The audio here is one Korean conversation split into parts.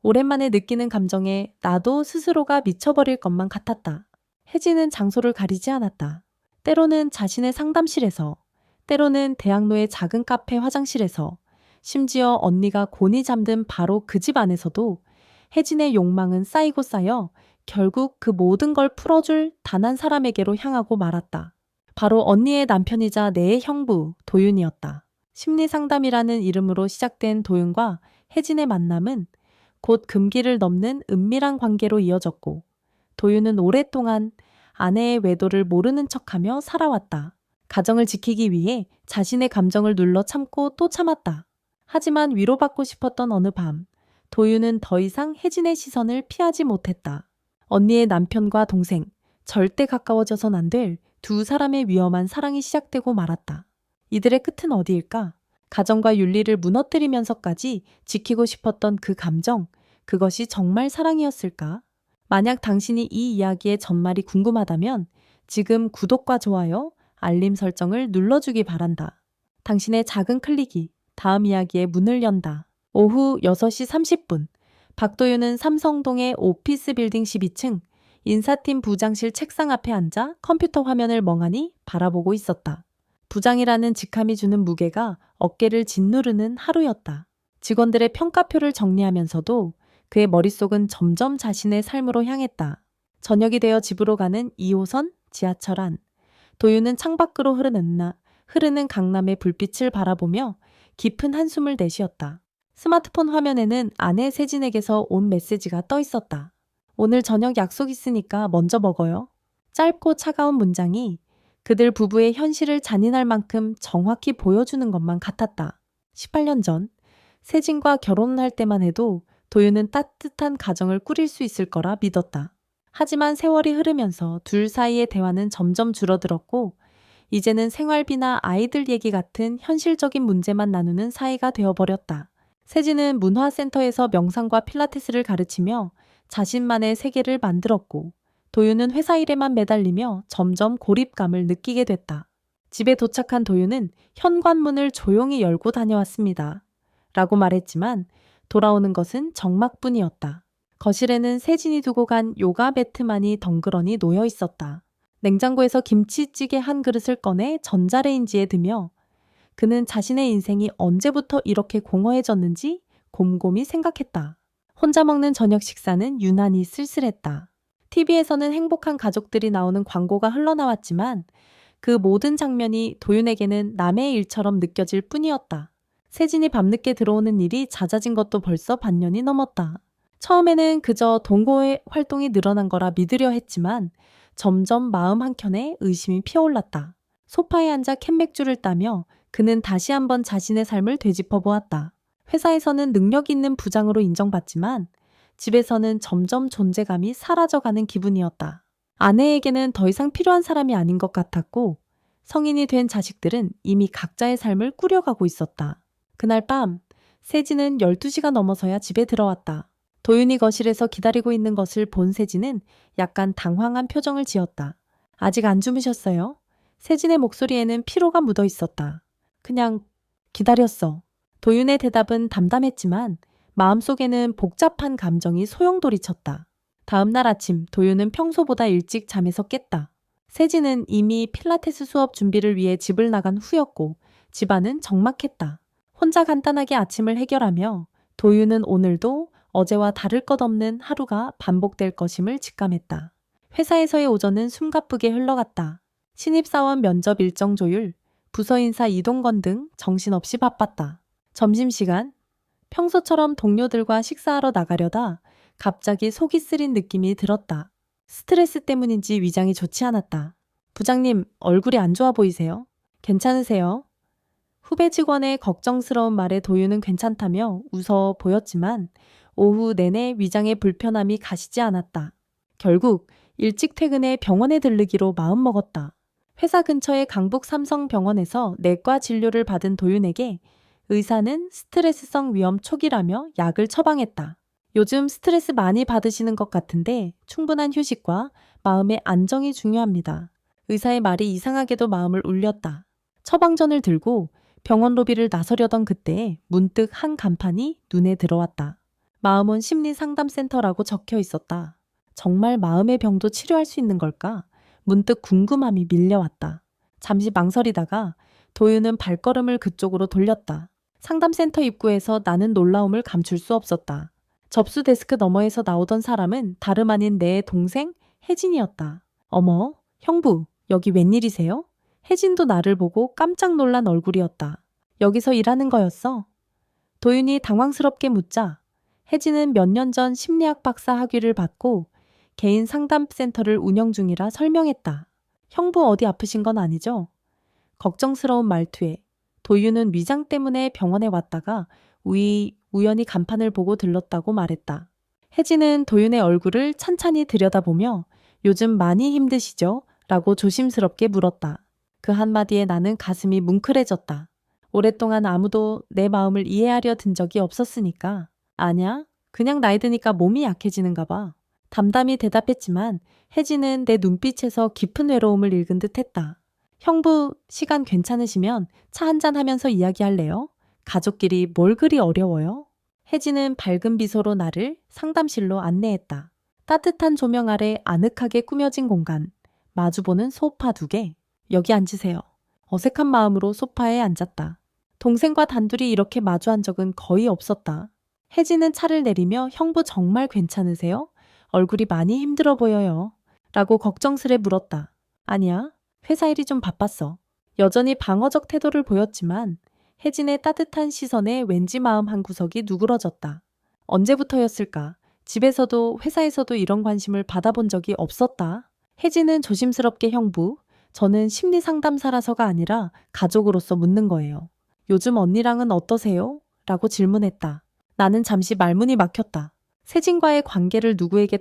오랜만에 느끼는 감정에 나도 스스로가 미쳐버릴 것만 같았다. 혜진은 장소를 가리지 않았다. 때로는 자신의 상담실에서, 때로는 대학로의 작은 카페 화장실에서, 심지어 언니가 곤히 잠든 바로 그 집 안에서도 혜진의 욕망은 쌓이고 쌓여 결국 그 모든 걸 풀어줄 단 한 사람에게로 향하고 말았다. 바로 언니의 남편이자 내의 형부, 도윤이었다. 심리상담이라는 이름으로 시작된 도윤과 혜진의 만남은 곧 금기를 넘는 은밀한 관계로 이어졌고, 도윤은 오랫동안 아내의 외도를 모르는 척하며 살아왔다. 가정을 지키기 위해 자신의 감정을 눌러 참고 또 참았다. 하지만 위로받고 싶었던 어느 밤, 도윤은 더 이상 혜진의 시선을 피하지 못했다. 언니의 남편과 동생, 절대 가까워져선 안 될 두 사람의 위험한 사랑이 시작되고 말았다. 이들의 끝은 어디일까? 가정과 윤리를 무너뜨리면서까지 지키고 싶었던 그 감정, 그것이 정말 사랑이었을까? 만약 당신이 이 이야기의 전말이 궁금하다면 지금 구독과 좋아요, 알림 설정을 눌러주기 바란다. 당신의 작은 클릭이 다음 이야기의 문을 연다. 오후 6시 30분, 박도윤은 삼성동의 오피스 빌딩 12층 인사팀 부장실 책상 앞에 앉아 컴퓨터 화면을 멍하니 바라보고 있었다. 부장이라는 직함이 주는 무게가 어깨를 짓누르는 하루였다. 직원들의 평가표를 정리하면서도 그의 머릿속은 점점 자신의 삶으로 향했다. 저녁이 되어 집으로 가는 2호선 지하철 안. 도윤은 창밖으로 흐르는 강남의 불빛을 바라보며 깊은 한숨을 내쉬었다. 스마트폰 화면에는 아내 세진에게서 온 메시지가 떠 있었다. 오늘 저녁 약속 있으니까 먼저 먹어요. 짧고 차가운 문장이 그들 부부의 현실을 잔인할 만큼 정확히 보여주는 것만 같았다. 18년 전 세진과 결혼할 때만 해도 도윤은 따뜻한 가정을 꾸릴 수 있을 거라 믿었다. 하지만 세월이 흐르면서 둘 사이의 대화는 점점 줄어들었고 이제는 생활비나 아이들 얘기 같은 현실적인 문제만 나누는 사이가 되어버렸다. 세진은 문화센터에서 명상과 필라테스를 가르치며 자신만의 세계를 만들었고 도윤은 회사 일에만 매달리며 점점 고립감을 느끼게 됐다. 집에 도착한 도윤은 현관문을 조용히 열고 다녀왔습니다. 라고 말했지만 돌아오는 것은 정막뿐이었다. 거실에는 세진이 두고 간 요가 매트만이 덩그러니 놓여 있었다. 냉장고에서 김치찌개 한 그릇을 꺼내 전자레인지에 드며 그는 자신의 인생이 언제부터 이렇게 공허해졌는지 곰곰이 생각했다. 혼자 먹는 저녁 식사는 유난히 쓸쓸했다. TV에서는 행복한 가족들이 나오는 광고가 흘러나왔지만 그 모든 장면이 도윤에게는 남의 일처럼 느껴질 뿐이었다. 세진이 밤늦게 들어오는 일이 잦아진 것도 벌써 반년이 넘었다. 처음에는 그저 동호회 활동이 늘어난 거라 믿으려 했지만 점점 마음 한켠에 의심이 피어올랐다. 소파에 앉아 캔맥주를 따며 그는 다시 한번 자신의 삶을 되짚어 보았다. 회사에서는 능력 있는 부장으로 인정받지만 집에서는 점점 존재감이 사라져가는 기분이었다. 아내에게는 더 이상 필요한 사람이 아닌 것 같았고 성인이 된 자식들은 이미 각자의 삶을 꾸려가고 있었다. 그날 밤 세진은 12시가 넘어서야 집에 들어왔다. 도윤이 거실에서 기다리고 있는 것을 본 세진은 약간 당황한 표정을 지었다. 아직 안 주무셨어요? 세진의 목소리에는 피로가 묻어 있었다. 그냥 기다렸어. 도윤의 대답은 담담했지만 마음속에는 복잡한 감정이 소용돌이쳤다. 다음 날 아침 도윤은 평소보다 일찍 잠에서 깼다. 세진은 이미 필라테스 수업 준비를 위해 집을 나간 후였고 집안은 적막했다. 혼자 간단하게 아침을 해결하며 도윤은 오늘도 어제와 다를 것 없는 하루가 반복될 것임을 직감했다. 회사에서의 오전은 숨가쁘게 흘러갔다. 신입사원 면접 일정 조율, 부서 인사 이동건 등 정신없이 바빴다. 점심시간, 평소처럼 동료들과 식사하러 나가려다 갑자기 속이 쓰린 느낌이 들었다. 스트레스 때문인지 위장이 좋지 않았다. 부장님, 얼굴이 안 좋아 보이세요? 괜찮으세요? 후배 직원의 걱정스러운 말에 도윤은 괜찮다며 웃어 보였지만 오후 내내 위장의 불편함이 가시지 않았다. 결국 일찍 퇴근해 병원에 들르기로 마음먹었다. 회사 근처의 강북 삼성병원에서 내과 진료를 받은 도윤에게 의사는 스트레스성 위염 초기라며 약을 처방했다. 요즘 스트레스 많이 받으시는 것 같은데 충분한 휴식과 마음의 안정이 중요합니다. 의사의 말이 이상하게도 마음을 울렸다. 처방전을 들고 병원 로비를 나서려던 그때 문득 한 간판이 눈에 들어왔다. 마음원 심리상담센터라고 적혀 있었다. 정말 마음의 병도 치료할 수 있는 걸까? 문득 궁금함이 밀려왔다. 잠시 망설이다가 도윤은 발걸음을 그쪽으로 돌렸다. 상담센터 입구에서 나는 놀라움을 감출 수 없었다. 접수 데스크 너머에서 나오던 사람은 다름 아닌 내 동생 혜진이었다. 어머, 형부, 여기 웬일이세요? 혜진도 나를 보고 깜짝 놀란 얼굴이었다. 여기서 일하는 거였어? 도윤이 당황스럽게 묻자 혜진은 몇 년 전 심리학 박사 학위를 받고 개인 상담센터를 운영 중이라 설명했다. 형부 어디 아프신 건 아니죠? 걱정스러운 말투에 도윤은 위장 때문에 병원에 왔다가 우연히 간판을 보고 들렀다고 말했다. 혜진은 도윤의 얼굴을 찬찬히 들여다보며 요즘 많이 힘드시죠? 라고 조심스럽게 물었다. 그 한마디에 나는 가슴이 뭉클해졌다. 오랫동안 아무도 내 마음을 이해하려 든 적이 없었으니까. 아냐? 그냥 나이 드니까 몸이 약해지는가 봐. 담담히 대답했지만 혜진은 내 눈빛에서 깊은 외로움을 읽은 듯 했다. 형부, 시간 괜찮으시면 차 한잔 하면서 이야기할래요? 가족끼리 뭘 그리 어려워요? 혜진은 밝은 미소로 나를 상담실로 안내했다. 따뜻한 조명 아래 아늑하게 꾸며진 공간. 마주보는 소파 2개. 여기 앉으세요. 어색한 마음으로 소파에 앉았다. 동생과 단둘이 이렇게 마주한 적은 거의 없었다. 혜진은 차를 내리며 형부 정말 괜찮으세요? 얼굴이 많이 힘들어 보여요. 라고 걱정스레 물었다. 아니야. 회사 일이 좀 바빴어. 여전히 방어적 태도를 보였지만 혜진의 따뜻한 시선에 왠지 마음 한구석이 누그러졌다. 언제부터였을까? 집에서도 회사에서도 이런 관심을 받아본 적이 없었다. 혜진은 조심스럽게 형부, 저는 심리상담사라서가 아니라 가족으로서 묻는 거예요. 요즘 언니랑은 어떠세요? 라고 질문했다. 나는 잠시 말문이 막혔다. 세진과의 관계를 누구에게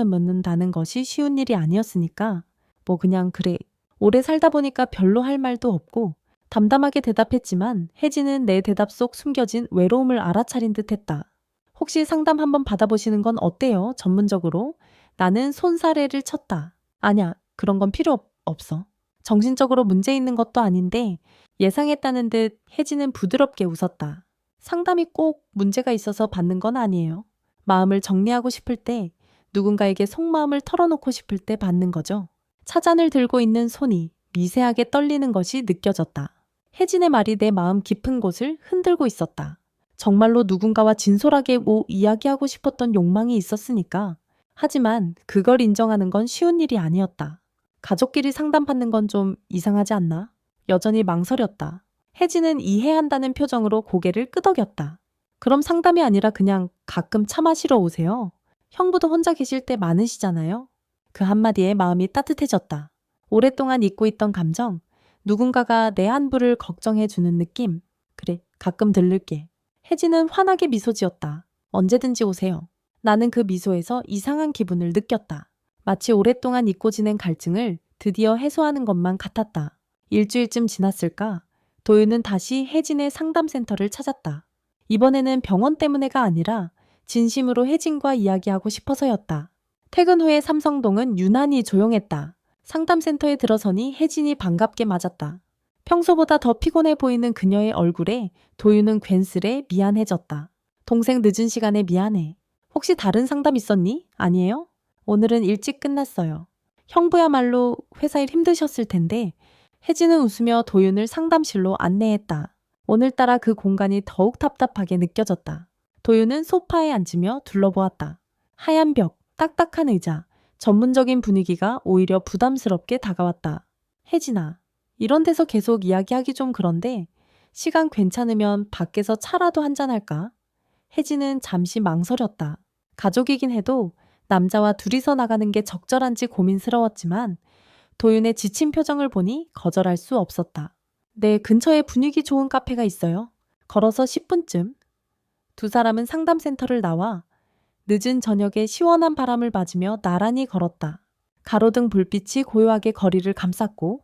묻는다는 것이 쉬운 일이 아니었으니까 뭐 그냥 그래. 오래 살다 보니까 별로 할 말도 없고 담담하게 대답했지만 혜진은 내 대답 속 숨겨진 외로움을 알아차린 듯 했다. 혹시 상담 한번 받아보시는 건 어때요? 전문적으로? 나는 손사래를 쳤다. 아냐, 그런 건 필요 없어. 정신적으로 문제 있는 것도 아닌데 예상했다는 듯 혜진은 부드럽게 웃었다. 상담이 꼭 문제가 있어서 받는 건 아니에요. 마음을 정리하고 싶을 때, 누군가에게 속마음을 털어놓고 싶을 때 받는 거죠. 차잔을 들고 있는 손이 미세하게 떨리는 것이 느껴졌다. 혜진의 말이 내 마음 깊은 곳을 흔들고 있었다. 정말로 누군가와 진솔하게 이야기하고 싶었던 욕망이 있었으니까. 하지만 그걸 인정하는 건 쉬운 일이 아니었다. 가족끼리 상담받는 건 좀 이상하지 않나? 여전히 망설였다. 혜진은 이해한다는 표정으로 고개를 끄덕였다. 그럼 상담이 아니라 그냥 가끔 차 마시러 오세요. 형부도 혼자 계실 때 많으시잖아요. 그 한마디에 마음이 따뜻해졌다. 오랫동안 잊고 있던 감정, 누군가가 내 안부를 걱정해주는 느낌. 그래, 가끔 들를게. 혜진은 환하게 미소 지었다. 언제든지 오세요. 나는 그 미소에서 이상한 기분을 느꼈다. 마치 오랫동안 잊고 지낸 갈증을 드디어 해소하는 것만 같았다. 일주일쯤 지났을까? 도윤은 다시 혜진의 상담센터를 찾았다. 이번에는 병원 때문에가 아니라 진심으로 혜진과 이야기하고 싶어서였다. 퇴근 후에 삼성동은 유난히 조용했다. 상담센터에 들어서니 혜진이 반갑게 맞았다. 평소보다 더 피곤해 보이는 그녀의 얼굴에 도윤은 괜스레 미안해졌다. 동생 늦은 시간에 미안해. 혹시 다른 상담 있었니? 아니에요? 오늘은 일찍 끝났어요. 형부야말로 회사 일 힘드셨을 텐데 혜진은 웃으며 도윤을 상담실로 안내했다. 오늘따라 그 공간이 더욱 답답하게 느껴졌다. 도윤은 소파에 앉으며 둘러보았다. 하얀 벽, 딱딱한 의자, 전문적인 분위기가 오히려 부담스럽게 다가왔다. 혜진아, 이런 데서 계속 이야기하기 좀 그런데 시간 괜찮으면 밖에서 차라도 한잔할까? 혜진은 잠시 망설였다. 가족이긴 해도 남자와 둘이서 나가는 게 적절한지 고민스러웠지만 도윤의 지친 표정을 보니 거절할 수 없었다. 네, 근처에 분위기 좋은 카페가 있어요. 걸어서 10분쯤. 두 사람은 상담센터를 나와 늦은 저녁에 시원한 바람을 맞으며 나란히 걸었다. 가로등 불빛이 고요하게 거리를 감쌌고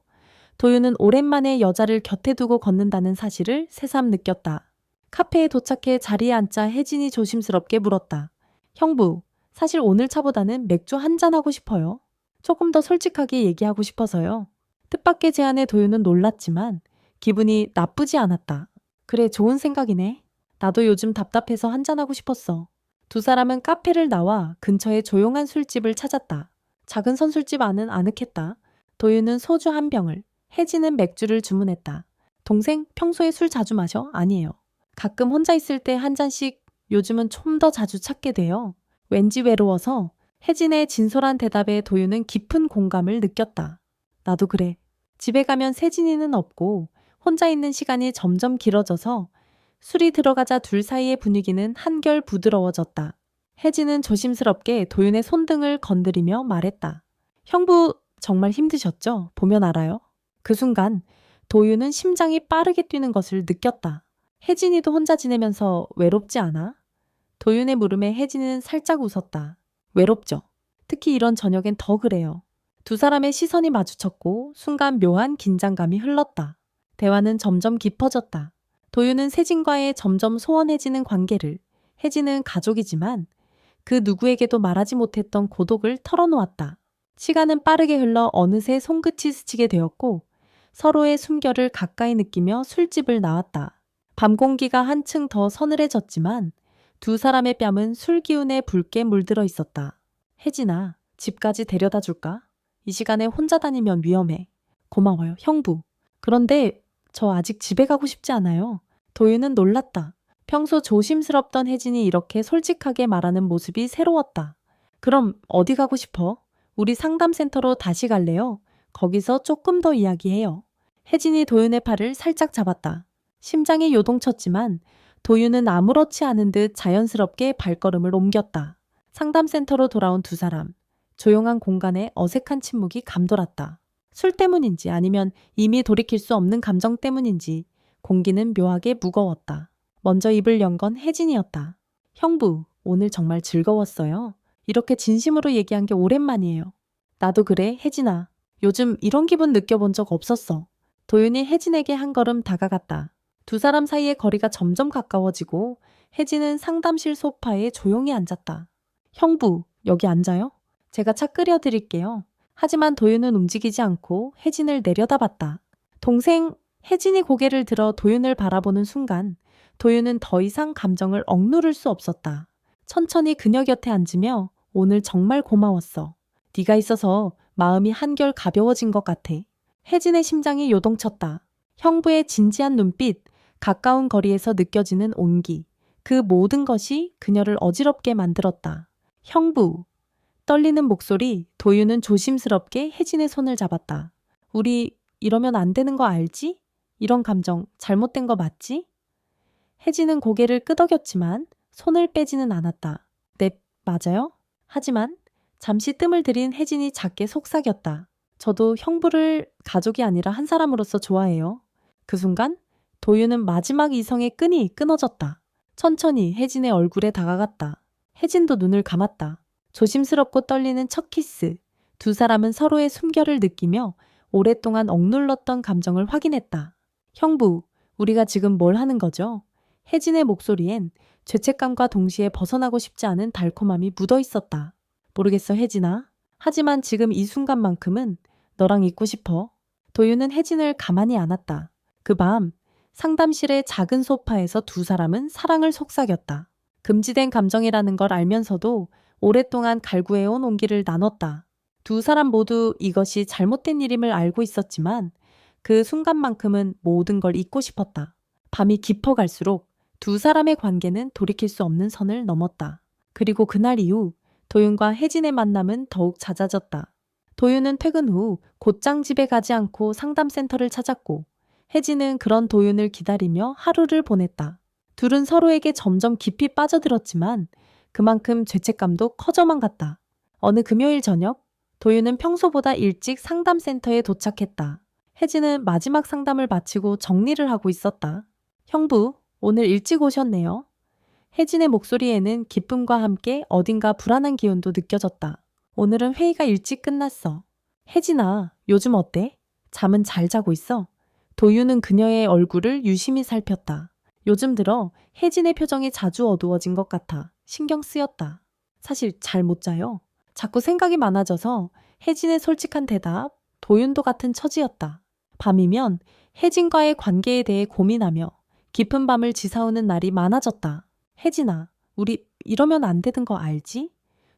도윤은 오랜만에 여자를 곁에 두고 걷는다는 사실을 새삼 느꼈다. 카페에 도착해 자리에 앉자 혜진이 조심스럽게 물었다. 형부, 사실 오늘 차보다는 맥주 한잔 하고 싶어요. 조금 더 솔직하게 얘기하고 싶어서요. 뜻밖의 제안에 도윤은 놀랐지만 기분이 나쁘지 않았다. 그래, 좋은 생각이네. 나도 요즘 답답해서 한잔하고 싶었어. 두 사람은 카페를 나와 근처의 조용한 술집을 찾았다. 작은 선술집 안은 아늑했다. 도윤은 소주 한 병을, 혜진은 맥주를 주문했다. 동생, 평소에 술 자주 마셔? 아니에요. 가끔 혼자 있을 때 한 잔씩. 요즘은 좀 더 자주 찾게 돼요. 왠지 외로워서. 혜진의 진솔한 대답에 도윤은 깊은 공감을 느꼈다. 나도 그래. 집에 가면 세진이는 없고 혼자 있는 시간이 점점 길어져서 술이 들어가자 둘 사이의 분위기는 한결 부드러워졌다. 혜진은 조심스럽게 도윤의 손등을 건드리며 말했다. 형부 정말 힘드셨죠? 보면 알아요. 그 순간 도윤은 심장이 빠르게 뛰는 것을 느꼈다. 혜진이도 혼자 지내면서 외롭지 않아? 도윤의 물음에 혜진이는 살짝 웃었다. 외롭죠. 특히 이런 저녁엔 더 그래요. 두 사람의 시선이 마주쳤고 순간 묘한 긴장감이 흘렀다. 대화는 점점 깊어졌다. 도윤은 세진과의 점점 소원해지는 관계를, 혜진은 가족이지만 그 누구에게도 말하지 못했던 고독을 털어놓았다. 시간은 빠르게 흘러 어느새 손끝이 스치게 되었고 서로의 숨결을 가까이 느끼며 술집을 나왔다. 밤 공기가 한층 더 서늘해졌지만 두 사람의 뺨은 술 기운에 붉게 물들어 있었다. 혜진아, 집까지 데려다 줄까? 이 시간에 혼자 다니면 위험해. 고마워요, 형부. 그런데 저 아직 집에 가고 싶지 않아요. 도윤은 놀랐다. 평소 조심스럽던 혜진이 이렇게 솔직하게 말하는 모습이 새로웠다. 그럼 어디 가고 싶어? 우리 상담센터로 다시 갈래요? 거기서 조금 더 이야기해요. 혜진이 도윤의 팔을 살짝 잡았다. 심장이 요동쳤지만 도윤은 아무렇지 않은 듯 자연스럽게 발걸음을 옮겼다. 상담센터로 돌아온 두 사람. 조용한 공간에 어색한 침묵이 감돌았다. 술 때문인지 아니면 이미 돌이킬 수 없는 감정 때문인지 공기는 묘하게 무거웠다. 먼저 입을 연 건 혜진이었다. 형부, 오늘 정말 즐거웠어요. 이렇게 진심으로 얘기한 게 오랜만이에요. 나도 그래, 혜진아. 요즘 이런 기분 느껴본 적 없었어. 도윤이 혜진에게 한 걸음 다가갔다. 두 사람 사이의 거리가 점점 가까워지고 혜진은 상담실 소파에 조용히 앉았다. 형부, 여기 앉아요? 제가 차 끓여드릴게요. 하지만 도윤은 움직이지 않고 혜진을 내려다봤다. 동생, 혜진이 고개를 들어 도윤을 바라보는 순간 도윤은 더 이상 감정을 억누를 수 없었다. 천천히 그녀 곁에 앉으며 오늘 정말 고마웠어. 네가 있어서 마음이 한결 가벼워진 것 같아. 혜진의 심장이 요동쳤다. 형부의 진지한 눈빛, 가까운 거리에서 느껴지는 온기, 그 모든 것이 그녀를 어지럽게 만들었다. 형부. 떨리는 목소리, 도윤은 조심스럽게 혜진의 손을 잡았다. 우리 이러면 안 되는 거 알지? 이런 감정 잘못된 거 맞지? 혜진은 고개를 끄덕였지만 손을 빼지는 않았다. 네, 맞아요? 하지만 잠시 뜸을 들인 혜진이 작게 속삭였다. 저도 형부를 가족이 아니라 한 사람으로서 좋아해요. 그 순간 도윤은 마지막 이성의 끈이 끊어졌다. 천천히 혜진의 얼굴에 다가갔다. 혜진도 눈을 감았다. 조심스럽고 떨리는 첫 키스. 두 사람은 서로의 숨결을 느끼며 오랫동안 억눌렀던 감정을 확인했다. 형부, 우리가 지금 뭘 하는 거죠? 혜진의 목소리엔 죄책감과 동시에 벗어나고 싶지 않은 달콤함이 묻어 있었다. 모르겠어, 혜진아. 하지만 지금 이 순간만큼은 너랑 있고 싶어. 도윤은 혜진을 가만히 안았다. 그 밤 상담실의 작은 소파에서 두 사람은 사랑을 속삭였다. 금지된 감정이라는 걸 알면서도 오랫동안 갈구해온 온기를 나눴다. 두 사람 모두 이것이 잘못된 일임을 알고 있었지만 그 순간만큼은 모든 걸 잊고 싶었다. 밤이 깊어갈수록 두 사람의 관계는 돌이킬 수 없는 선을 넘었다. 그리고 그날 이후 도윤과 혜진의 만남은 더욱 잦아졌다. 도윤은 퇴근 후 곧장 집에 가지 않고 상담센터를 찾았고 혜진은 그런 도윤을 기다리며 하루를 보냈다. 둘은 서로에게 점점 깊이 빠져들었지만 그만큼 죄책감도 커져만 갔다. 어느 금요일 저녁 도윤은 평소보다 일찍 상담센터에 도착했다. 혜진은 마지막 상담을 마치고 정리를 하고 있었다. 형부, 오늘 일찍 오셨네요. 혜진의 목소리에는 기쁨과 함께 어딘가 불안한 기운도 느껴졌다. 오늘은 회의가 일찍 끝났어. 혜진아, 요즘 어때? 잠은 잘 자고 있어? 도윤은 그녀의 얼굴을 유심히 살폈다. 요즘 들어 혜진의 표정이 자주 어두워진 것 같아 신경 쓰였다. 사실 잘 못 자요. 자꾸 생각이 많아져서 혜진의 솔직한 대답, 도윤도 같은 처지였다. 밤이면 혜진과의 관계에 대해 고민하며 깊은 밤을 지사오는 날이 많아졌다. 혜진아, 우리 이러면 안 되는 거 알지?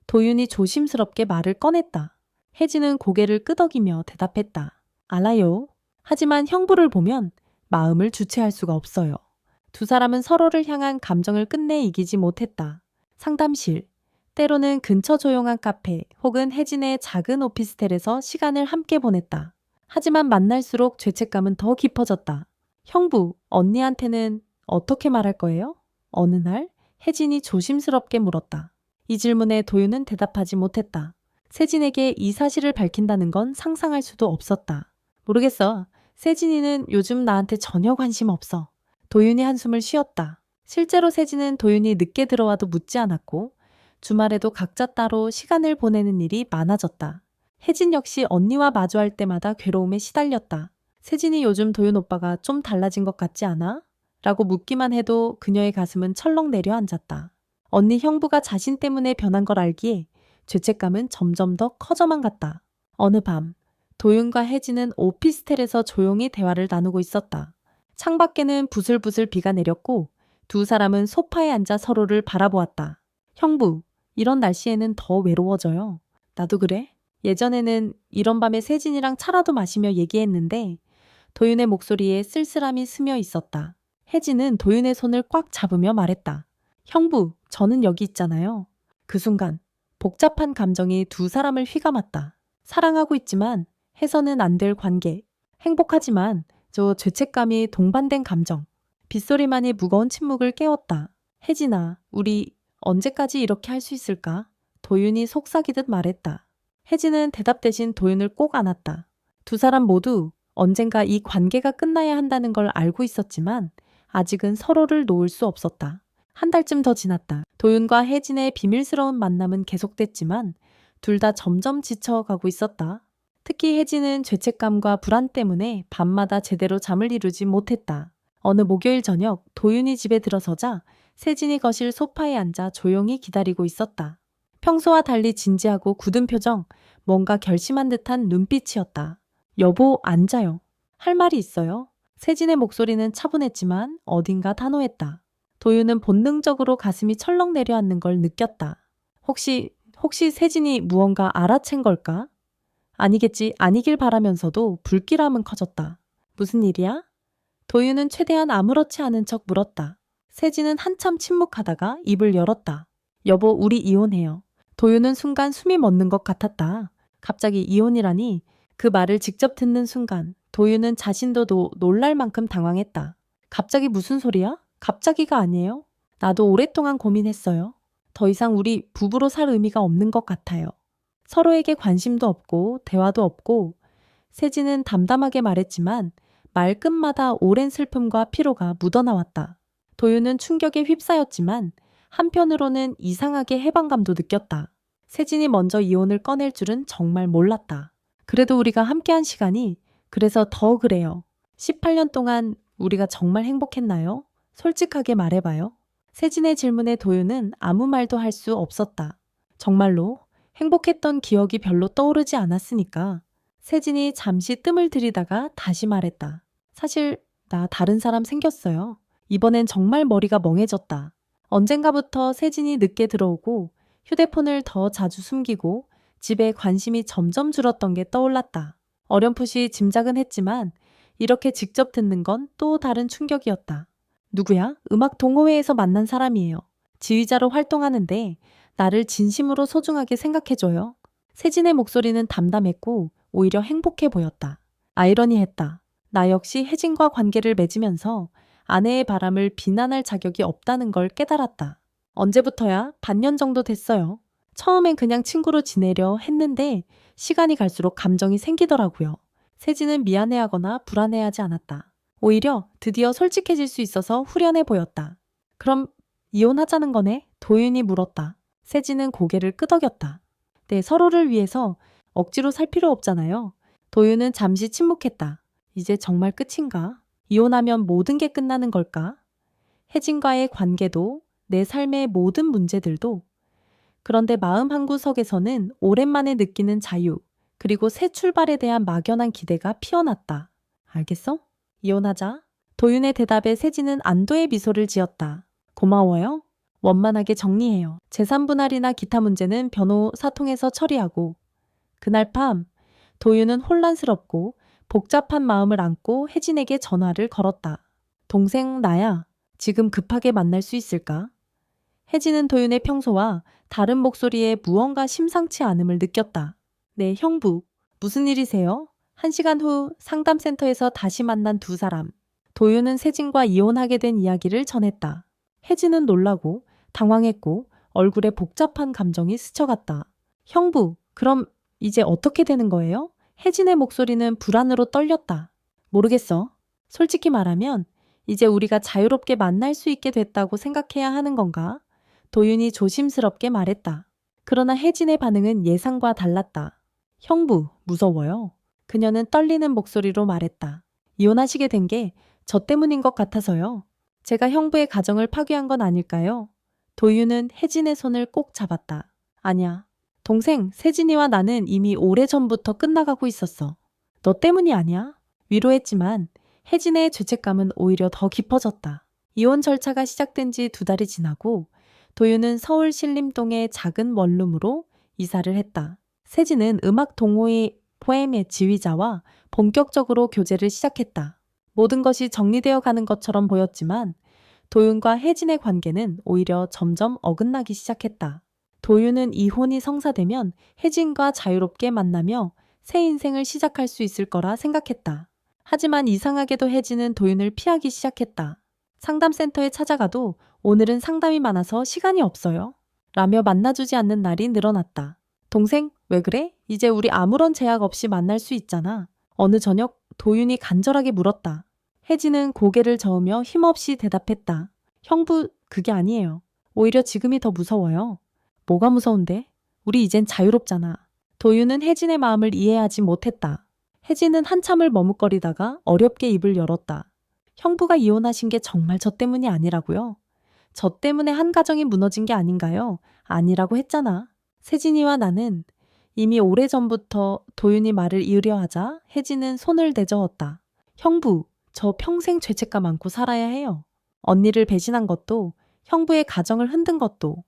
도윤이 조심스럽게 말을 꺼냈다. 혜진은 고개를 끄덕이며 대답했다. 알아요. 하지만 형부를 보면 마음을 주체할 수가 없어요. 두 사람은 서로를 향한 감정을 끝내 이기지 못했다. 상담실, 때로는 근처 조용한 카페 혹은 혜진의 작은 오피스텔에서 시간을 함께 보냈다. 하지만 만날수록 죄책감은 더 깊어졌다. 형부, 언니한테는 어떻게 말할 거예요? 어느 날 혜진이 조심스럽게 물었다. 이 질문에 도윤은 대답하지 못했다. 세진에게 이 사실을 밝힌다는 건 상상할 수도 없었다. 모르겠어. 세진이는 요즘 나한테 전혀 관심 없어. 도윤이 한숨을 쉬었다. 실제로 세진은 도윤이 늦게 들어와도 묻지 않았고 주말에도 각자 따로 시간을 보내는 일이 많아졌다. 혜진 역시 언니와 마주할 때마다 괴로움에 시달렸다. 세진이 요즘 도윤 오빠가 좀 달라진 것 같지 않아? 라고 묻기만 해도 그녀의 가슴은 철렁 내려앉았다. 언니 형부가 자신 때문에 변한 걸 알기에 죄책감은 점점 더 커져만 갔다. 어느 밤, 도윤과 혜진은 오피스텔에서 조용히 대화를 나누고 있었다. 창밖에는 부슬부슬 비가 내렸고 두 사람은 소파에 앉아 서로를 바라보았다. 형부, 이런 날씨에는 더 외로워져요. 나도 그래. 예전에는 이런 밤에 세진이랑 차라도 마시며 얘기했는데 도윤의 목소리에 쓸쓸함이 스며 있었다. 혜진은 도윤의 손을 꽉 잡으며 말했다. 형부, 저는 여기 있잖아요. 그 순간 복잡한 감정이 두 사람을 휘감았다. 사랑하고 있지만 해서는 안 될 관계. 행복하지만 저 죄책감이 동반된 감정. 빗소리만이 무거운 침묵을 깨웠다. 혜진아, 우리 언제까지 이렇게 할 수 있을까? 도윤이 속삭이듯 말했다. 혜진은 대답 대신 도윤을 꼭 안았다. 두 사람 모두 언젠가 이 관계가 끝나야 한다는 걸 알고 있었지만 아직은 서로를 놓을 수 없었다. 한 달쯤 더 지났다. 도윤과 혜진의 비밀스러운 만남은 계속됐지만 둘 다 점점 지쳐가고 있었다. 특히 혜진은 죄책감과 불안 때문에 밤마다 제대로 잠을 이루지 못했다. 어느 목요일 저녁 도윤이 집에 들어서자 세진이 거실 소파에 앉아 조용히 기다리고 있었다. 평소와 달리 진지하고 굳은 표정, 뭔가 결심한 듯한 눈빛이었다. 여보, 앉아요. 할 말이 있어요. 세진의 목소리는 차분했지만 어딘가 단호했다. 도윤은 본능적으로 가슴이 철렁 내려앉는 걸 느꼈다. 혹시 세진이 무언가 알아챈 걸까? 아니겠지, 아니길 바라면서도 불길함은 커졌다. 무슨 일이야? 도윤은 최대한 아무렇지 않은 척 물었다. 세진은 한참 침묵하다가 입을 열었다. 여보, 우리 이혼해요. 도윤은 순간 숨이 멎는 것 같았다. 갑자기 이혼이라니. 그 말을 직접 듣는 순간 도윤은 자신도 놀랄 만큼 당황했다. 갑자기 무슨 소리야? 갑자기가 아니에요. 나도 오랫동안 고민했어요. 더 이상 우리 부부로 살 의미가 없는 것 같아요. 서로에게 관심도 없고 대화도 없고. 세진은 담담하게 말했지만 말끝마다 오랜 슬픔과 피로가 묻어나왔다. 도윤은 충격에 휩싸였지만 한편으로는 이상하게 해방감도 느꼈다. 세진이 먼저 이혼을 꺼낼 줄은 정말 몰랐다. 그래도 우리가 함께한 시간이 그래서 더 그래요. 18년 동안 우리가 정말 행복했나요? 솔직하게 말해봐요. 세진의 질문에 도윤은 아무 말도 할 수 없었다. 정말로 행복했던 기억이 별로 떠오르지 않았으니까. 세진이 잠시 뜸을 들이다가 다시 말했다. 사실 나 다른 사람 생겼어요. 이번엔 정말 머리가 멍해졌다. 언젠가부터 세진이 늦게 들어오고 휴대폰을 더 자주 숨기고 집에 관심이 점점 줄었던 게 떠올랐다. 어렴풋이 짐작은 했지만 이렇게 직접 듣는 건 또 다른 충격이었다. 누구야? 음악 동호회에서 만난 사람이에요. 지휘자로 활동하는데 나를 진심으로 소중하게 생각해줘요. 세진의 목소리는 담담했고 오히려 행복해 보였다. 아이러니했다. 나 역시 혜진과 관계를 맺으면서 아내의 바람을 비난할 자격이 없다는 걸 깨달았다. 언제부터야? 반년 정도 됐어요. 처음엔 그냥 친구로 지내려 했는데 시간이 갈수록 감정이 생기더라고요. 세진은 미안해하거나 불안해하지 않았다. 오히려 드디어 솔직해질 수 있어서 후련해 보였다. 그럼 이혼하자는 거네? 도윤이 물었다. 세진은 고개를 끄덕였다. 네, 서로를 위해서 억지로 살 필요 없잖아요. 도윤은 잠시 침묵했다. 이제 정말 끝인가? 이혼하면 모든 게 끝나는 걸까? 혜진과의 관계도 내 삶의 모든 문제들도. 그런데 마음 한구석에서는 오랜만에 느끼는 자유, 그리고 새 출발에 대한 막연한 기대가 피어났다. 알겠어? 이혼하자. 도윤의 대답에 세진은 안도의 미소를 지었다. 고마워요. 원만하게 정리해요. 재산 분할이나 기타 문제는 변호사 통해서 처리하고. 그날 밤 도윤은 혼란스럽고 복잡한 마음을 안고 혜진에게 전화를 걸었다. 동생 나야. 지금 급하게 만날 수 있을까? 혜진은 도윤의 평소와 다른 목소리에 무언가 심상치 않음을 느꼈다. 네, 형부. 무슨 일이세요? 1시간 후 상담센터에서 다시 만난 두 사람. 도윤은 세진과 이혼하게 된 이야기를 전했다. 혜진은 놀라고 당황했고 얼굴에 복잡한 감정이 스쳐갔다. 형부, 그럼 이제 어떻게 되는 거예요? 혜진의 목소리는 불안으로 떨렸다. 모르겠어. 솔직히 말하면 이제 우리가 자유롭게 만날 수 있게 됐다고 생각해야 하는 건가? 도윤이 조심스럽게 말했다. 그러나 혜진의 반응은 예상과 달랐다. 형부, 무서워요. 그녀는 떨리는 목소리로 말했다. 이혼하시게 된 게 저 때문인 것 같아서요. 제가 형부의 가정을 파괴한 건 아닐까요? 도윤은 혜진의 손을 꼭 잡았다. 아니야. 동생, 세진이와 나는 이미 오래전부터 끝나가고 있었어. 너 때문이 아니야. 위로했지만 혜진의 죄책감은 오히려 더 깊어졌다. 이혼 절차가 시작된 지 2달이 지나고 도윤은 서울 신림동의 작은 원룸으로 이사를 했다. 세진은 음악 동호회 포엠의 지휘자와 본격적으로 교제를 시작했다. 모든 것이 정리되어 가는 것처럼 보였지만 도윤과 혜진의 관계는 오히려 점점 어긋나기 시작했다. 도윤은 이혼이 성사되면 혜진과 자유롭게 만나며 새 인생을 시작할 수 있을 거라 생각했다. 하지만 이상하게도 혜진은 도윤을 피하기 시작했다. 상담센터에 찾아가도 오늘은 상담이 많아서 시간이 없어요. 라며 만나주지 않는 날이 늘어났다. 동생, 왜 그래? 이제 우리 아무런 제약 없이 만날 수 있잖아. 어느 저녁 도윤이 간절하게 물었다. 혜진은 고개를 저으며 힘없이 대답했다. 형부, 그게 아니에요. 오히려 지금이 더 무서워요. 뭐가 무서운데? 우리 이젠 자유롭잖아. 도윤은 혜진의 마음을 이해하지 못했다. 혜진은 한참을 머뭇거리다가 어렵게 입을 열었다. 형부가 이혼하신 게 정말 저 때문이 아니라고요? 저 때문에 한 가정이 무너진 게 아닌가요? 아니라고 했잖아. 세진이와 나는 이미 오래전부터 도윤이 말을 이으려 하자 혜진은 손을 내저었다. 형부, 저 평생 죄책감 안고 살아야 해요. 언니를 배신한 것도, 형부의 가정을 흔든 것도.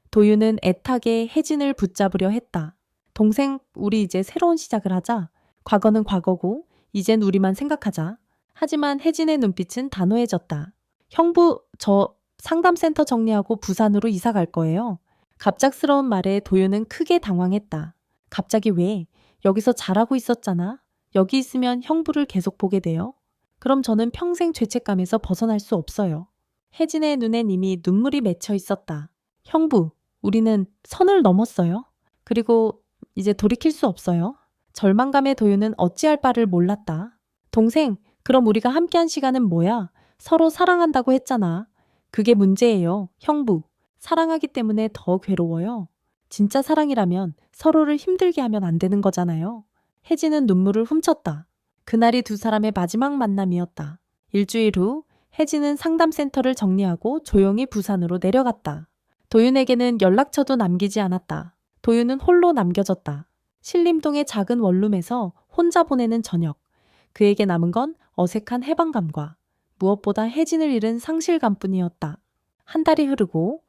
도윤은 애타게 혜진을 붙잡으려 했다. 동생, 우리 이제 새로운 시작을 하자. 과거는 과거고 이젠 우리만 생각하자. 하지만 혜진의 눈빛은 단호해졌다. 형부, 저 상담센터 정리하고 부산으로 이사 갈 거예요. 갑작스러운 말에 도윤은 크게 당황했다. 갑자기 왜? 여기서 잘하고 있었잖아. 여기 있으면 형부를 계속 보게 돼요. 그럼 저는 평생 죄책감에서 벗어날 수 없어요. 혜진의 눈엔 이미 눈물이 맺혀 있었다. 형부, 우리는 선을 넘었어요. 그리고 이제 돌이킬 수 없어요. 절망감에 도윤은 어찌할 바를 몰랐다. 동생, 그럼 우리가 함께한 시간은 뭐야? 서로 사랑한다고 했잖아. 그게 문제예요, 형부. 사랑하기 때문에 더 괴로워요. 진짜 사랑이라면 서로를 힘들게 하면 안 되는 거잖아요. 혜진은 눈물을 훔쳤다. 그날이 두 사람의 마지막 만남이었다. 일주일 후 혜진은 상담센터를 정리하고 조용히 부산으로 내려갔다. 도윤에게는 연락처도 남기지 않았다. 도윤은 홀로 남겨졌다. 신림동의 작은 원룸에서 혼자 보내는 저녁. 그에게 남은 건 어색한 해방감과 무엇보다 혜진을 잃은 상실감뿐이었다. 한 달이 흐르고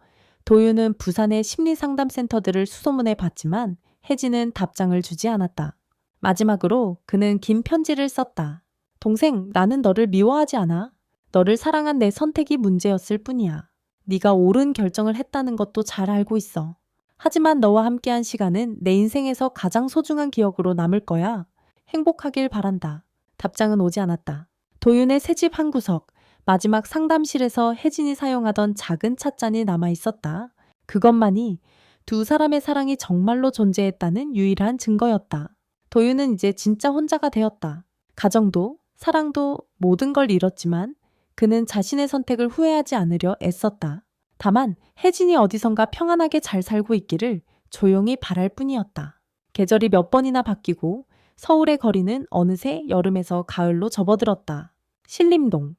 도윤은 부산의 심리상담센터들을 수소문해 봤지만 혜진은 답장을 주지 않았다. 마지막으로 그는 긴 편지를 썼다. 동생, 나는 너를 미워하지 않아. 너를 사랑한 내 선택이 문제였을 뿐이야. 네가 옳은 결정을 했다는 것도 잘 알고 있어. 하지만 너와 함께한 시간은 내 인생에서 가장 소중한 기억으로 남을 거야. 행복하길 바란다. 답장은 오지 않았다. 도윤의 새집 한 구석, 마지막 상담실에서 혜진이 사용하던 작은 찻잔이 남아 있었다. 그것만이 두 사람의 사랑이 정말로 존재했다는 유일한 증거였다. 도윤은 이제 진짜 혼자가 되었다. 가정도, 사랑도 모든 걸 잃었지만 그는 자신의 선택을 후회하지 않으려 애썼다. 다만 혜진이 어디선가 평안하게 잘 살고 있기를 조용히 바랄 뿐이었다. 계절이 몇 번이나 바뀌고 서울의 거리는 어느새 여름에서 가을로 접어들었다. 신림동.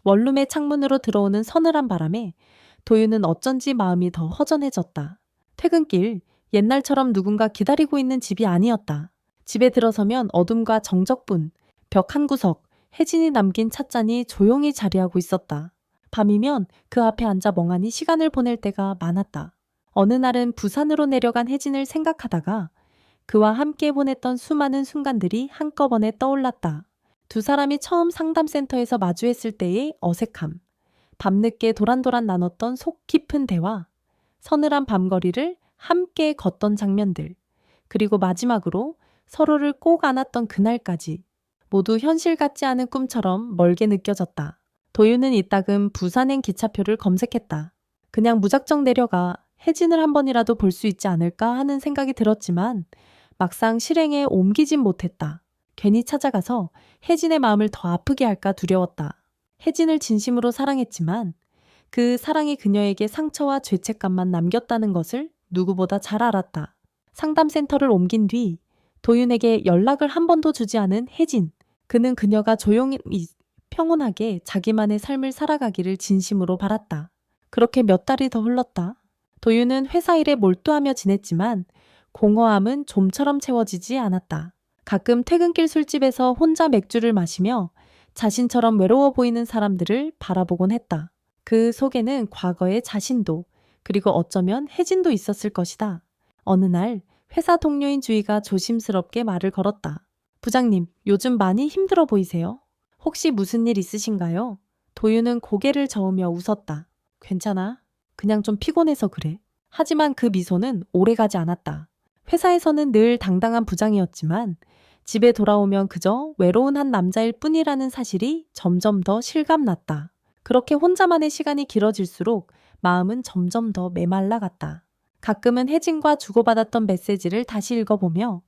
원룸의 창문으로 들어오는 서늘한 바람에 도윤은 어쩐지 마음이 더 허전해졌다. 퇴근길, 옛날처럼 누군가 기다리고 있는 집이 아니었다. 집에 들어서면 어둠과 정적뿐, 벽 한 구석, 혜진이 남긴 찻잔이 조용히 자리하고 있었다. 밤이면 그 앞에 앉아 멍하니 시간을 보낼 때가 많았다. 어느 날은 부산으로 내려간 혜진을 생각하다가 그와 함께 보냈던 수많은 순간들이 한꺼번에 떠올랐다. 두 사람이 처음 상담센터에서 마주했을 때의 어색함, 밤늦게 도란도란 나눴던 속 깊은 대화, 서늘한 밤거리를 함께 걷던 장면들, 그리고 마지막으로 서로를 꼭 안았던 그날까지 모두 현실 같지 않은 꿈처럼 멀게 느껴졌다. 도윤은 이따금 부산행 기차표를 검색했다. 그냥 무작정 내려가 혜진을 한 번이라도 볼 수 있지 않을까 하는 생각이 들었지만 막상 실행에 옮기진 못했다. 괜히 찾아가서 혜진의 마음을 더 아프게 할까 두려웠다. 혜진을 진심으로 사랑했지만 그 사랑이 그녀에게 상처와 죄책감만 남겼다는 것을 누구보다 잘 알았다. 상담센터를 옮긴 뒤 도윤에게 연락을 한 번도 주지 않은 혜진. 그는 그녀가 조용히 평온하게 자기만의 삶을 살아가기를 진심으로 바랐다. 그렇게 몇 달이 더 흘렀다. 도윤은 회사 일에 몰두하며 지냈지만 공허함은 좀처럼 채워지지 않았다. 가끔 퇴근길 술집에서 혼자 맥주를 마시며 자신처럼 외로워 보이는 사람들을 바라보곤 했다. 그 속에는 과거의 자신도 그리고 어쩌면 혜진도 있었을 것이다. 어느 날 회사 동료인 주희가 조심스럽게 말을 걸었다. 부장님, 요즘 많이 힘들어 보이세요? 혹시 무슨 일 있으신가요? 도윤은 고개를 저으며 웃었다. 괜찮아. 그냥 좀 피곤해서 그래. 하지만 그 미소는 오래가지 않았다. 회사에서는 늘 당당한 부장이었지만 집에 돌아오면 그저 외로운 한 남자일 뿐이라는 사실이 점점 더 실감났다. 그렇게 혼자만의 시간이 길어질수록 마음은 점점 더 메말라갔다. 가끔은 혜진과 주고받았던 메시지를 다시 읽어보며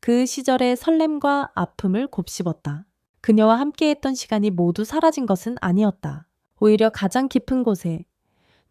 그 시절의 설렘과 아픔을 곱씹었다. 그녀와 함께했던 시간이 모두 사라진 것은 아니었다. 오히려 가장 깊은 곳에,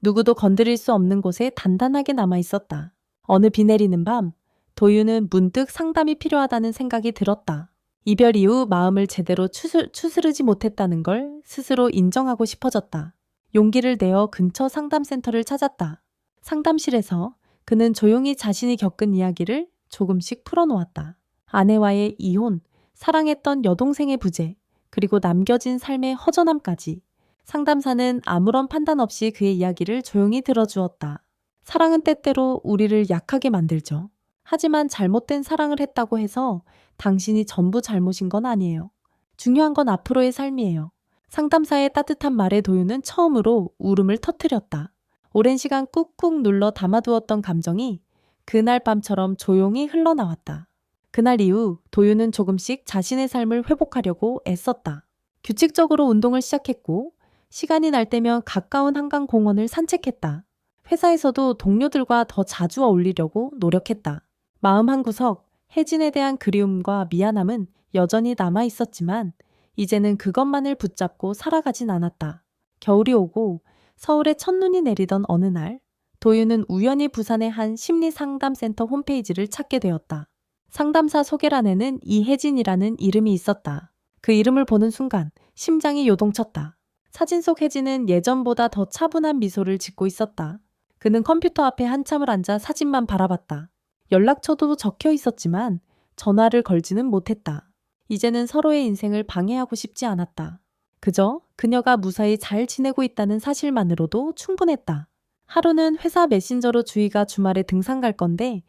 누구도 건드릴 수 없는 곳에 단단하게 남아있었다. 어느 비 내리는 밤, 도윤은 문득 상담이 필요하다는 생각이 들었다. 이별 이후 마음을 제대로 추스르지 못했다는 걸 스스로 인정하고 싶어졌다. 용기를 내어 근처 상담센터를 찾았다. 상담실에서 그는 조용히 자신이 겪은 이야기를 조금씩 풀어놓았다. 아내와의 이혼, 사랑했던 여동생의 부재, 그리고 남겨진 삶의 허전함까지. 상담사는 아무런 판단 없이 그의 이야기를 조용히 들어주었다. 사랑은 때때로 우리를 약하게 만들죠. 하지만 잘못된 사랑을 했다고 해서 당신이 전부 잘못인 건 아니에요. 중요한 건 앞으로의 삶이에요. 상담사의 따뜻한 말에 도윤은 처음으로 울음을 터뜨렸다. 오랜 시간 꾹꾹 눌러 담아두었던 감정이 그날 밤처럼 조용히 흘러나왔다. 그날 이후 도윤은 조금씩 자신의 삶을 회복하려고 애썼다. 규칙적으로 운동을 시작했고 시간이 날 때면 가까운 한강공원을 산책했다. 회사에서도 동료들과 더 자주 어울리려고 노력했다. 마음 한구석 혜진에 대한 그리움과 미안함은 여전히 남아 있었지만 이제는 그것만을 붙잡고 살아가진 않았다. 겨울이 오고 서울에 첫눈이 내리던 어느 날 도윤은 우연히 부산의 한 심리상담센터 홈페이지를 찾게 되었다. 상담사 소개란에는 이혜진이라는 이름이 있었다. 그 이름을 보는 순간 심장이 요동쳤다. 사진 속 혜진은 예전보다 더 차분한 미소를 짓고 있었다. 그는 컴퓨터 앞에 한참을 앉아 사진만 바라봤다. 연락처도 적혀 있었지만 전화를 걸지는 못했다. 이제는 서로의 인생을 방해하고 싶지 않았다. 그저 그녀가 무사히 잘 지내고 있다는 사실만으로도 충분했다. 하루는 회사 메신저로 주희가 주말에 등산 갈 건데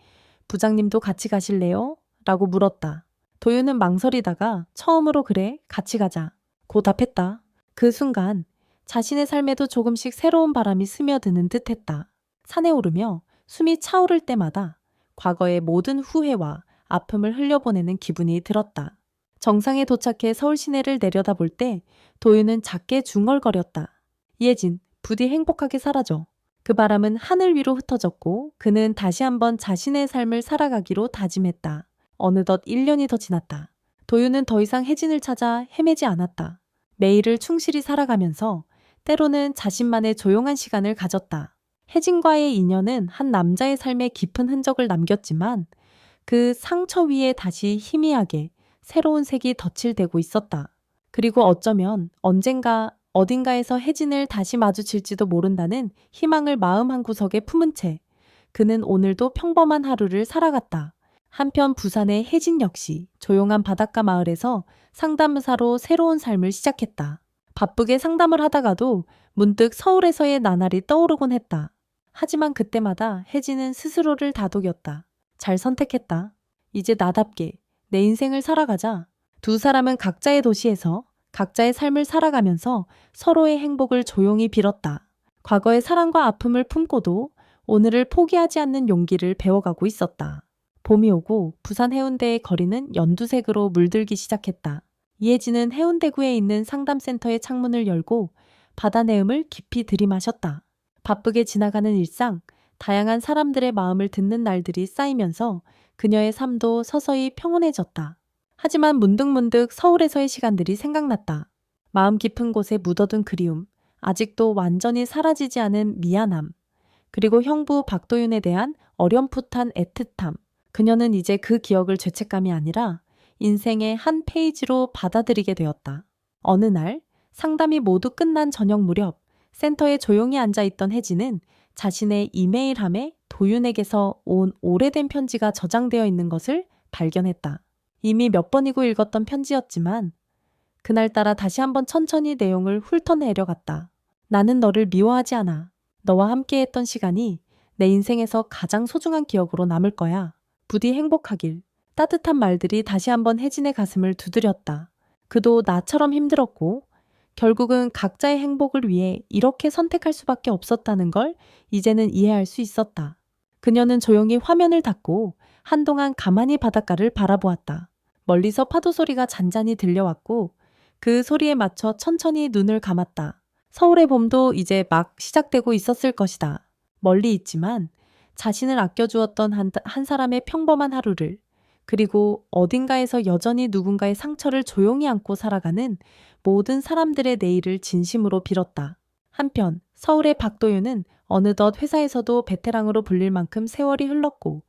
부장님도 같이 가실래요? 라고 물었다. 도윤은 망설이다가 처음으로 그래, 같이 가자. 고 답했다. 그 순간 자신의 삶에도 조금씩 새로운 바람이 스며드는 듯했다. 산에 오르며 숨이 차오를 때마다 과거의 모든 후회와 아픔을 흘려보내는 기분이 들었다. 정상에 도착해 서울 시내를 내려다볼 때 도윤은 작게 중얼거렸다. 이혜진, 부디 행복하게 살아줘. 그 바람은 하늘 위로 흩어졌고 그는 다시 한번 자신의 삶을 살아가기로 다짐했다. 어느덧 1년이 더 지났다. 도윤은 더 이상 혜진을 찾아 헤매지 않았다. 매일을 충실히 살아가면서 때로는 자신만의 조용한 시간을 가졌다. 혜진과의 인연은 한 남자의 삶에 깊은 흔적을 남겼지만 그 상처 위에 다시 희미하게 새로운 색이 덧칠되고 있었다. 그리고 어쩌면 언젠가 어딘가에서 혜진을 다시 마주칠지도 모른다는 희망을 마음 한구석에 품은 채 그는 오늘도 평범한 하루를 살아갔다. 한편 부산의 혜진 역시 조용한 바닷가 마을에서 상담사로 새로운 삶을 시작했다. 바쁘게 상담을 하다가도 문득 서울에서의 나날이 떠오르곤 했다. 하지만 그때마다 혜진은 스스로를 다독였다. 잘 선택했다. 이제 나답게 내 인생을 살아가자. 두 사람은 각자의 도시에서 각자의 삶을 살아가면서 서로의 행복을 조용히 빌었다. 과거의 사랑과 아픔을 품고도 오늘을 포기하지 않는 용기를 배워가고 있었다. 봄이 오고 부산 해운대의 거리는 연두색으로 물들기 시작했다. 이혜진은 해운대구에 있는 상담센터의 창문을 열고 바다 내음을 깊이 들이마셨다. 바쁘게 지나가는 일상, 다양한 사람들의 마음을 듣는 날들이 쌓이면서 그녀의 삶도 서서히 평온해졌다. 하지만 문득문득 서울에서의 시간들이 생각났다. 마음 깊은 곳에 묻어둔 그리움, 아직도 완전히 사라지지 않은 미안함, 그리고 형부 박도윤에 대한 어렴풋한 애틋함. 그녀는 이제 그 기억을 죄책감이 아니라 인생의 한 페이지로 받아들이게 되었다. 어느 날 상담이 모두 끝난 저녁 무렵 센터에 조용히 앉아있던 혜진은 자신의 이메일함에 도윤에게서 온 오래된 편지가 저장되어 있는 것을 발견했다. 이미 몇 번이고 읽었던 편지였지만 그날따라 다시 한번 천천히 내용을 훑어내려갔다. 나는 너를 미워하지 않아. 너와 함께했던 시간이 내 인생에서 가장 소중한 기억으로 남을 거야. 부디 행복하길. 따뜻한 말들이 다시 한번 혜진의 가슴을 두드렸다. 그도 나처럼 힘들었고 결국은 각자의 행복을 위해 이렇게 선택할 수밖에 없었다는 걸 이제는 이해할 수 있었다. 그녀는 조용히 화면을 닫고 한동안 가만히 바닷가를 바라보았다. 멀리서 파도 소리가 잔잔히 들려왔고 그 소리에 맞춰 천천히 눈을 감았다. 서울의 봄도 이제 막 시작되고 있었을 것이다. 멀리 있지만 자신을 아껴주었던 한 사람의 평범한 하루를, 그리고 어딘가에서 여전히 누군가의 상처를 조용히 안고 살아가는 모든 사람들의 내일을 진심으로 빌었다. 한편 서울의 박도윤은 어느덧 회사에서도 베테랑으로 불릴 만큼 세월이 흘렀고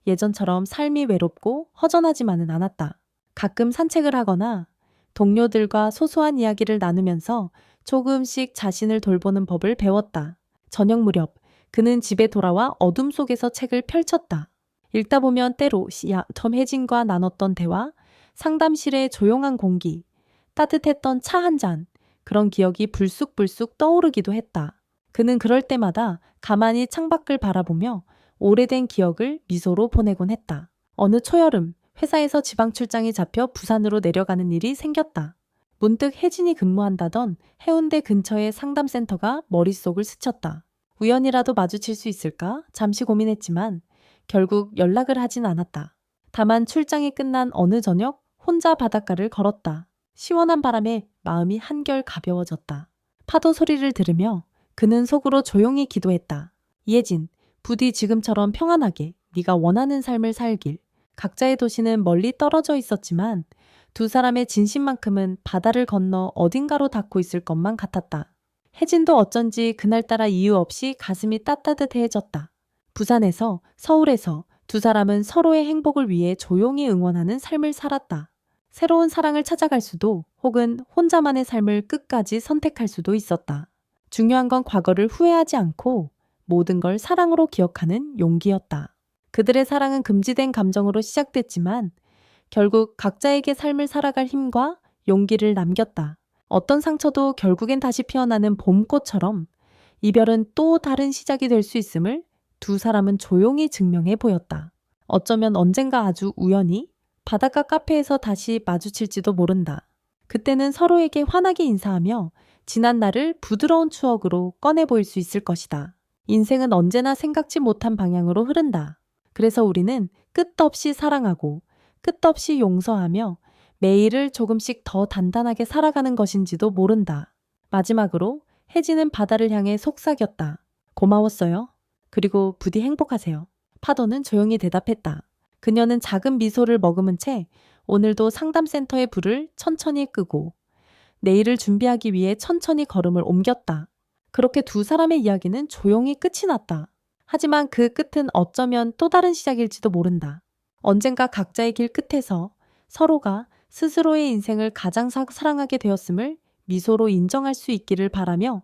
예전처럼 삶이 외롭고 허전하지만은 않았다. 가끔 산책을 하거나 동료들과 소소한 이야기를 나누면서 조금씩 자신을 돌보는 법을 배웠다. 저녁 무렵 그는 집에 돌아와 어둠 속에서 책을 펼쳤다. 읽다 보면 때로 혜진과 나눴던 대화, 상담실의 조용한 공기, 따뜻했던 차 한 잔, 그런 기억이 불쑥불쑥 떠오르기도 했다. 그는 그럴 때마다 가만히 창밖을 바라보며 오래된 기억을 미소로 보내곤 했다. 어느 초여름 회사에서 지방 출장이 잡혀 부산으로 내려가는 일이 생겼다. 문득 혜진이 근무한다던 해운대 근처의 상담센터가 머릿속을 스쳤다. 우연이라도 마주칠 수 있을까? 잠시 고민했지만 결국 연락을 하진 않았다. 다만 출장이 끝난 어느 저녁 혼자 바닷가를 걸었다. 시원한 바람에 마음이 한결 가벼워졌다. 파도 소리를 들으며 그는 속으로 조용히 기도했다. 이혜진, 부디 지금처럼 평안하게 네가 원하는 삶을 살길. 각자의 도시는 멀리 떨어져 있었지만 두 사람의 진심만큼은 바다를 건너 어딘가로 닿고 있을 것만 같았다. 혜진도 어쩐지 그날따라 이유 없이 가슴이 따뜻해졌다. 부산에서, 서울에서 두 사람은 서로의 행복을 위해 조용히 응원하는 삶을 살았다. 새로운 사랑을 찾아갈 수도 혹은 혼자만의 삶을 끝까지 선택할 수도 있었다. 중요한 건 과거를 후회하지 않고 모든 걸 사랑으로 기억하는 용기였다. 그들의 사랑은 금지된 감정으로 시작됐지만 결국 각자에게 삶을 살아갈 힘과 용기를 남겼다. 어떤 상처도 결국엔 다시 피어나는 봄꽃처럼 이별은 또 다른 시작이 될 수 있음을 두 사람은 조용히 증명해 보였다. 어쩌면 언젠가 아주 우연히 바닷가 카페에서 다시 마주칠지도 모른다. 그때는 서로에게 환하게 인사하며 지난 날을 부드러운 추억으로 꺼내 보일 수 있을 것이다. 인생은 언제나 생각지 못한 방향으로 흐른다. 그래서 우리는 끝없이 사랑하고 끝없이 용서하며 매일을 조금씩 더 단단하게 살아가는 것인지도 모른다. 마지막으로 혜진은 바다를 향해 속삭였다. 고마웠어요. 그리고 부디 행복하세요. 파도는 조용히 대답했다. 그녀는 작은 미소를 머금은 채 오늘도 상담센터의 불을 천천히 끄고 내일을 준비하기 위해 천천히 걸음을 옮겼다. 그렇게 두 사람의 이야기는 조용히 끝이 났다. 하지만 그 끝은 어쩌면 또 다른 시작일지도 모른다. 언젠가 각자의 길 끝에서 서로가 스스로의 인생을 가장 사랑하게 되었음을 미소로 인정할 수 있기를 바라며